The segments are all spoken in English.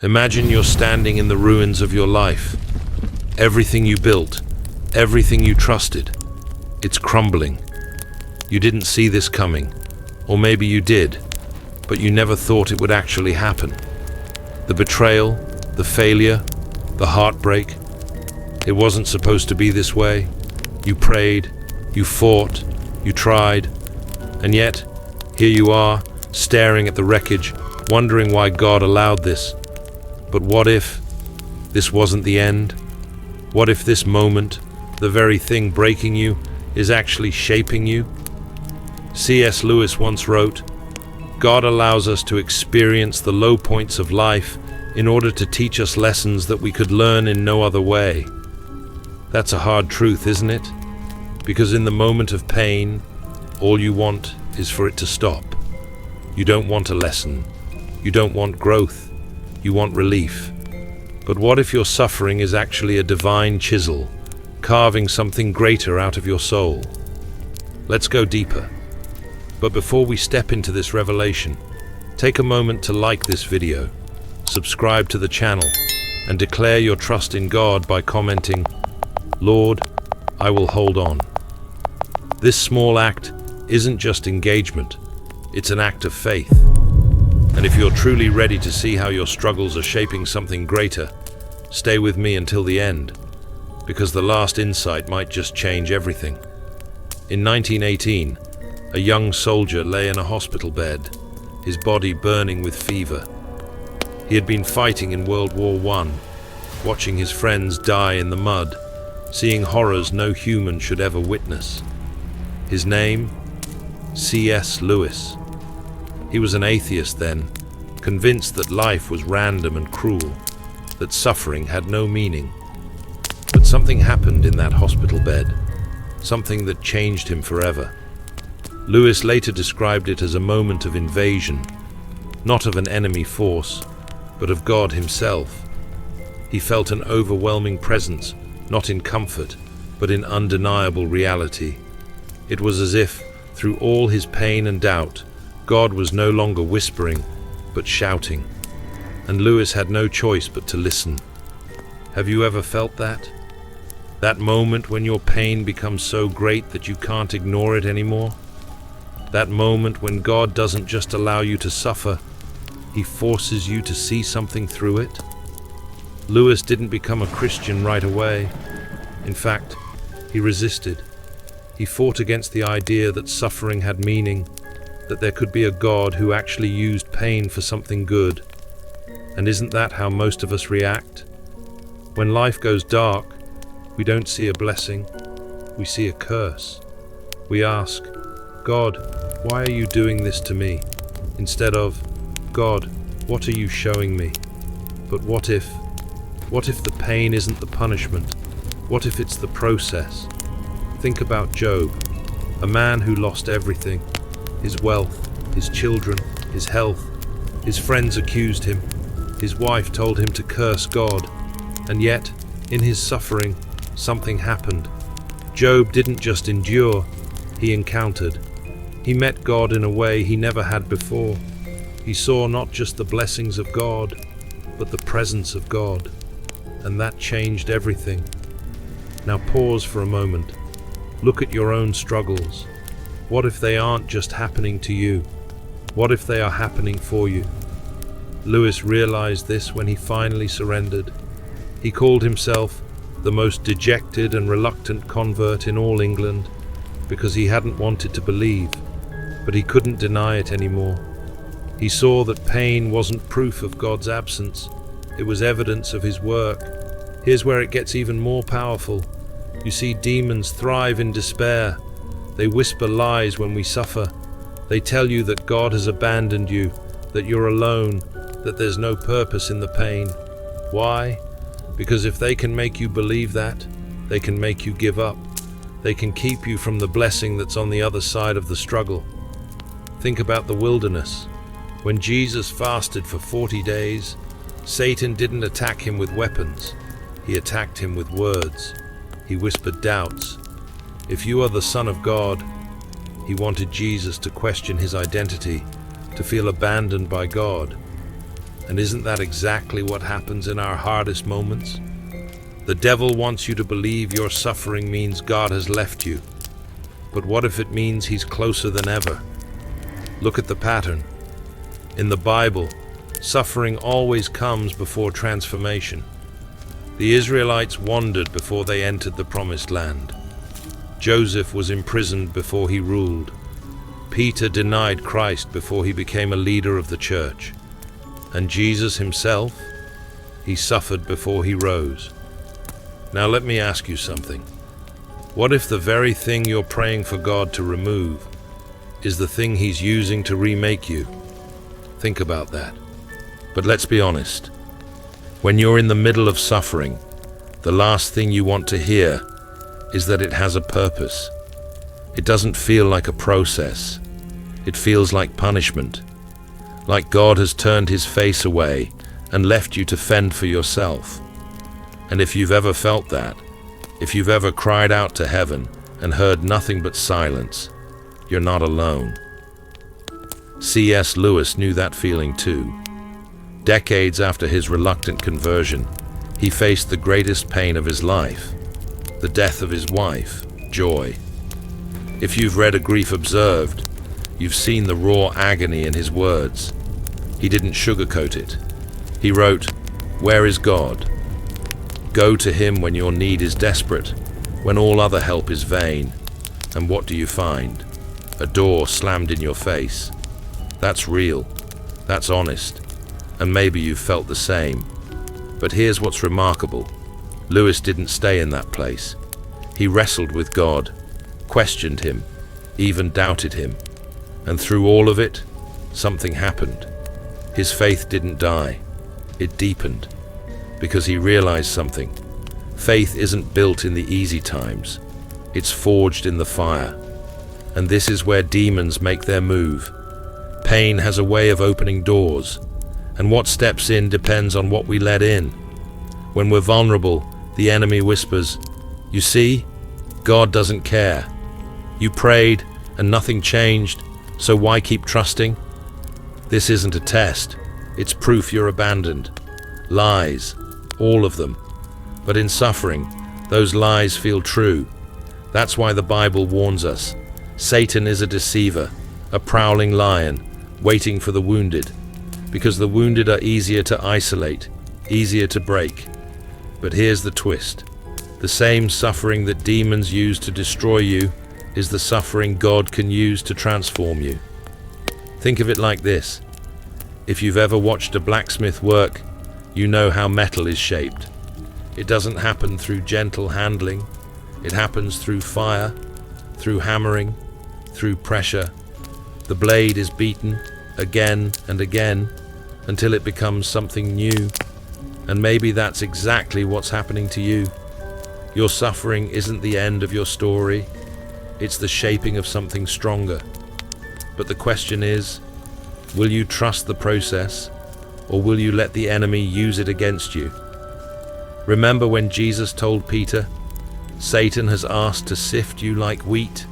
Imagine you're standing in the ruins of your life. Everything you built, everything you trusted, it's crumbling. You didn't see this coming, or maybe you did, but you never thought it would actually happen. The betrayal, the failure, the heartbreak. It wasn't supposed to be this way. You prayed, you fought, you tried, and yet, here you are, staring at the wreckage, wondering why God allowed this. But what if this wasn't the end? What if this moment, the very thing breaking you, is actually shaping you? C.S. Lewis once wrote, "God allows us to experience the low points of life in order to teach us lessons that we could learn in no other way." That's a hard truth, isn't it? Because in the moment of pain, all you want is for it to stop. You don't want a lesson. You don't want growth. You want relief. But what if your suffering is actually a divine chisel, carving something greater out of your soul? Let's go deeper. But before we step into this revelation, take a moment to like this video, subscribe to the channel, and declare your trust in God by commenting, "Lord, I will hold on." This small act isn't just engagement, it's an act of faith. And if you're truly ready to see how your struggles are shaping something greater, stay with me until the end, because the last insight might just change everything. In 1918, a young soldier lay in a hospital bed, his body burning with fever. He had been fighting in World War I, watching his friends die in the mud, seeing horrors no human should ever witness. His name? C.S. Lewis. He was an atheist then, convinced that life was random and cruel, that suffering had no meaning. But something happened in that hospital bed, something that changed him forever. Lewis later described it as a moment of invasion, not of an enemy force, but of God himself. He felt an overwhelming presence, not in comfort, but in undeniable reality. It was as if, through all his pain and doubt, God was no longer whispering, but shouting. And Lewis had no choice but to listen. Have you ever felt that? That moment when your pain becomes so great that you can't ignore it anymore? That moment when God doesn't just allow you to suffer, He forces you to see something through it? Lewis didn't become a Christian right away. In fact, he resisted. He fought against the idea that suffering had meaning, that there could be a God who actually used pain for something good. And isn't that how most of us react? When life goes dark, we don't see a blessing, we see a curse. We ask, "God, why are you doing this to me?" Instead of, "God, what are you showing me?" But what if the pain isn't the punishment? What if it's the process? Think about Job, a man who lost everything. His wealth, his children, his health. His friends accused him. His wife told him to curse God. And yet, in his suffering, something happened. Job didn't just endure, he encountered. He met God in a way he never had before. He saw not just the blessings of God, but the presence of God. And that changed everything. Now pause for a moment. Look at your own struggles. What if they aren't just happening to you? What if they are happening for you? Lewis realized this when he finally surrendered. He called himself the most dejected and reluctant convert in all England because he hadn't wanted to believe, but he couldn't deny it anymore. He saw that pain wasn't proof of God's absence, it was evidence of His work. Here's where it gets even more powerful. You see, demons thrive in despair. They whisper lies when we suffer. They tell you that God has abandoned you, that you're alone, that there's no purpose in the pain. Why? Because if they can make you believe that, they can make you give up. They can keep you from the blessing that's on the other side of the struggle. Think about the wilderness. When Jesus fasted for 40 days, Satan didn't attack him with weapons. He attacked him with words. He whispered doubts. If you are the Son of God, he wanted Jesus to question his identity, to feel abandoned by God. And isn't that exactly what happens in our hardest moments? The devil wants you to believe your suffering means God has left you. But what if it means he's closer than ever? Look at the pattern. In the Bible, suffering always comes before transformation. The Israelites wandered before they entered the Promised Land. Joseph was imprisoned before he ruled. Peter denied Christ before he became a leader of the church. And Jesus himself, he suffered before he rose. Now let me ask you something. What if the very thing you're praying for God to remove is the thing he's using to remake you? Think about that. But let's be honest. When you're in the middle of suffering, the last thing you want to hear is that it has a purpose. It doesn't feel like a process. It feels like punishment. Like God has turned his face away and left you to fend for yourself. And if you've ever felt that, if you've ever cried out to heaven and heard nothing but silence, you're not alone. C.S. Lewis knew that feeling too. Decades after his reluctant conversion, he faced the greatest pain of his life, the death of his wife, Joy. If you've read A Grief Observed, you've seen the raw agony in his words. He didn't sugarcoat it. He wrote, "Where is God? Go to him when your need is desperate, when all other help is vain. And what do you find? A door slammed in your face." That's real. That's honest. And maybe you've felt the same. But here's what's remarkable. Lewis didn't stay in that place. He wrestled with God, questioned him, even doubted him. And through all of it, something happened. His faith didn't die. It deepened. Because he realized something. Faith isn't built in the easy times. It's forged in the fire. And this is where demons make their move. Pain has a way of opening doors. And what steps in depends on what we let in. When we're vulnerable, the enemy whispers, "You see, God doesn't care. You prayed and nothing changed, so why keep trusting?" This isn't a test. It's proof you're abandoned. Lies, all of them. But in suffering, those lies feel true. That's why the Bible warns us. Satan is a deceiver, a prowling lion, waiting for the wounded. Because the wounded are easier to isolate, easier to break. But here's the twist. The same suffering that demons use to destroy you is the suffering God can use to transform you. Think of it like this. If you've ever watched a blacksmith work, you know how metal is shaped. It doesn't happen through gentle handling. It happens through fire, through hammering, through pressure. The blade is beaten again and again until it becomes something new. And maybe that's exactly what's happening to you. Your suffering isn't the end of your story. It's the shaping of something stronger. But the question is, will you trust the process, or will you let the enemy use it against you? Remember when Jesus told Peter, "Satan has asked to sift you like wheat"?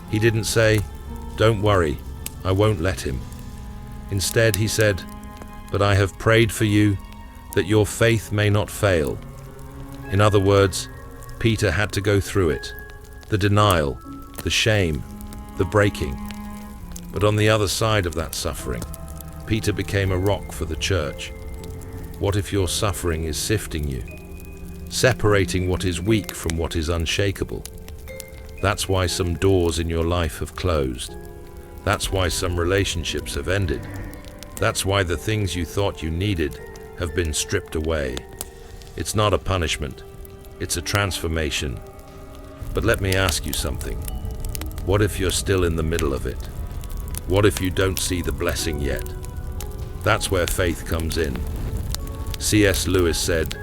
He didn't say, "Don't worry, I won't let him." Instead, he said, "But I have prayed for you that your faith may not fail." In other words, Peter had to go through it. The denial, the shame, the breaking. But on the other side of that suffering, Peter became a rock for the church. What if your suffering is sifting you, separating what is weak from what is unshakable? That's why some doors in your life have closed. That's why some relationships have ended. That's why the things you thought you needed have been stripped away. It's not a punishment. It's a transformation. But let me ask you something. What if you're still in the middle of it? What if you don't see the blessing yet? That's where faith comes in. C.S. Lewis said,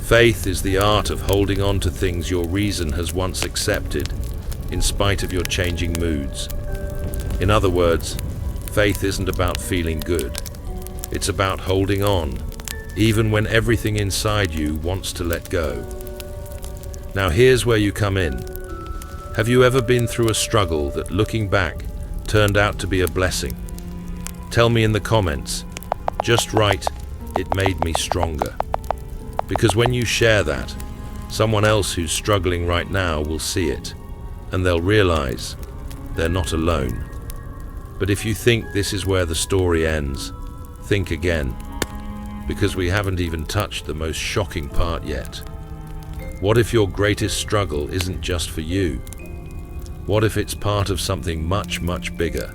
"Faith is the art of holding on to things your reason has once accepted, in spite of your changing moods." In other words, faith isn't about feeling good. It's about holding on, even when everything inside you wants to let go. Now here's where you come in. Have you ever been through a struggle that, looking back, turned out to be a blessing? Tell me in the comments. Just right, it made me stronger. Because when you share that, someone else who's struggling right now will see it, and they'll realize they're not alone. But if you think this is where the story ends, think again, because we haven't even touched the most shocking part yet. What if your greatest struggle isn't just for you? What if it's part of something much, much bigger?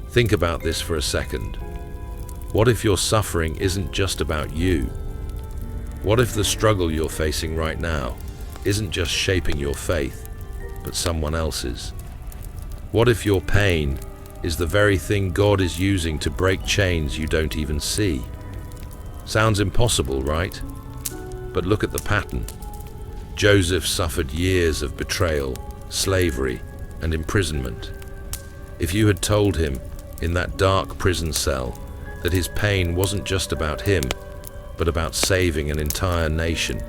Think about this for a second. What if your suffering isn't just about you? What if the struggle you're facing right now isn't just shaping your faith, but someone else's? What if your pain is the very thing God is using to break chains you don't even see? Sounds impossible, right? But look at the pattern. Joseph suffered years of betrayal, slavery, and imprisonment. If you had told him in that dark prison cell that his pain wasn't just about him, but about saving an entire nation,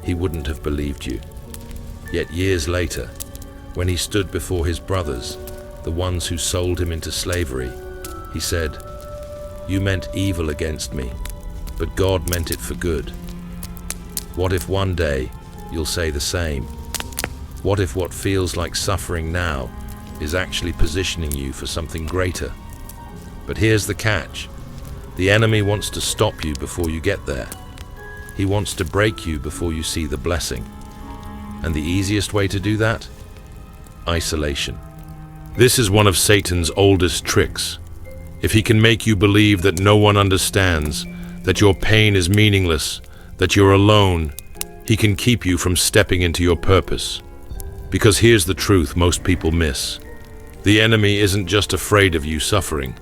he wouldn't have believed you. Yet years later, when he stood before his brothers, the ones who sold him into slavery, he said, "You meant evil against me, but God meant it for good." What if one day you'll say the same? What if what feels like suffering now is actually positioning you for something greater? But here's the catch. The enemy wants to stop you before you get there. He wants to break you before you see the blessing. And the easiest way to do that? Isolation. This is one of Satan's oldest tricks. If he can make you believe that no one understands, that your pain is meaningless, that you're alone, he can keep you from stepping into your purpose. Because here's the truth most people miss. The enemy isn't just afraid of you suffering.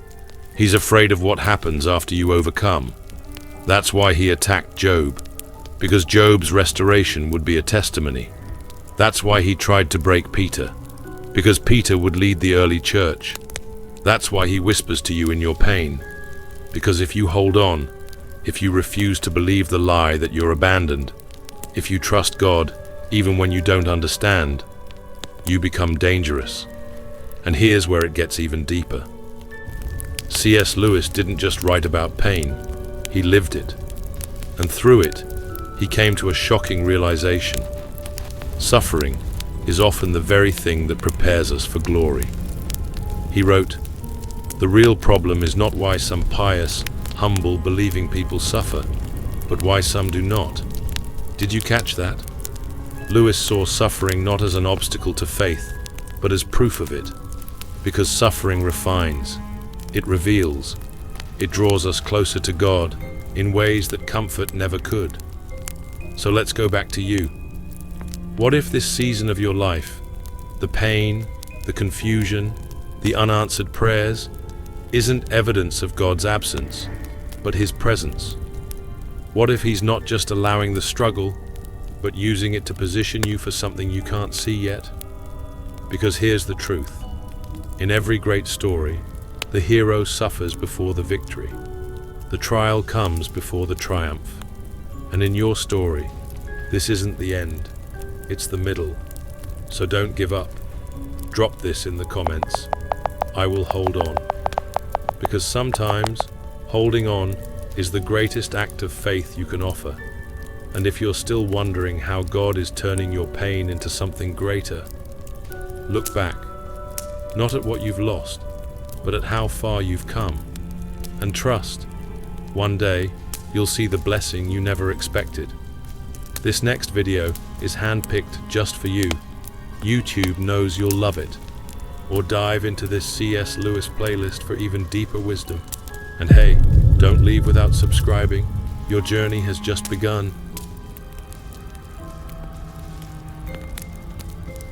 He's afraid of what happens after you overcome. That's why he attacked Job, because Job's restoration would be a testimony. That's why he tried to break Peter, because Peter would lead the early church. That's why he whispers to you in your pain, because if you hold on, if you refuse to believe the lie that you're abandoned, if you trust God even when you don't understand, you become dangerous. And here's where it gets even deeper. C.S. Lewis didn't just write about pain, he lived it. And through it, he came to a shocking realization. Suffering is often the very thing that prepares us for glory. He wrote, "The real problem is not why some pious, humble, believing people suffer, but why some do not." Did you catch that? Lewis saw suffering not as an obstacle to faith, but as proof of it. Because suffering refines, it reveals, it draws us closer to God in ways that comfort never could. So let's go back to you. What if this season of your life, the pain, the confusion, the unanswered prayers, isn't evidence of God's absence, but his presence? What if he's not just allowing the struggle, but using it to position you for something you can't see yet? Because here's the truth. In every great story, the hero suffers before the victory. The trial comes before the triumph. And in your story, this isn't the end, it's the middle. So don't give up. Drop this in the comments. I will hold on. Because sometimes, holding on is the greatest act of faith you can offer. And if you're still wondering how God is turning your pain into something greater, look back, not at what you've lost, but at how far you've come. And trust, one day, you'll see the blessing you never expected. This next video is handpicked just for you. YouTube knows you'll love it. Or dive into this C.S. Lewis playlist for even deeper wisdom. And hey, don't leave without subscribing. Your journey has just begun.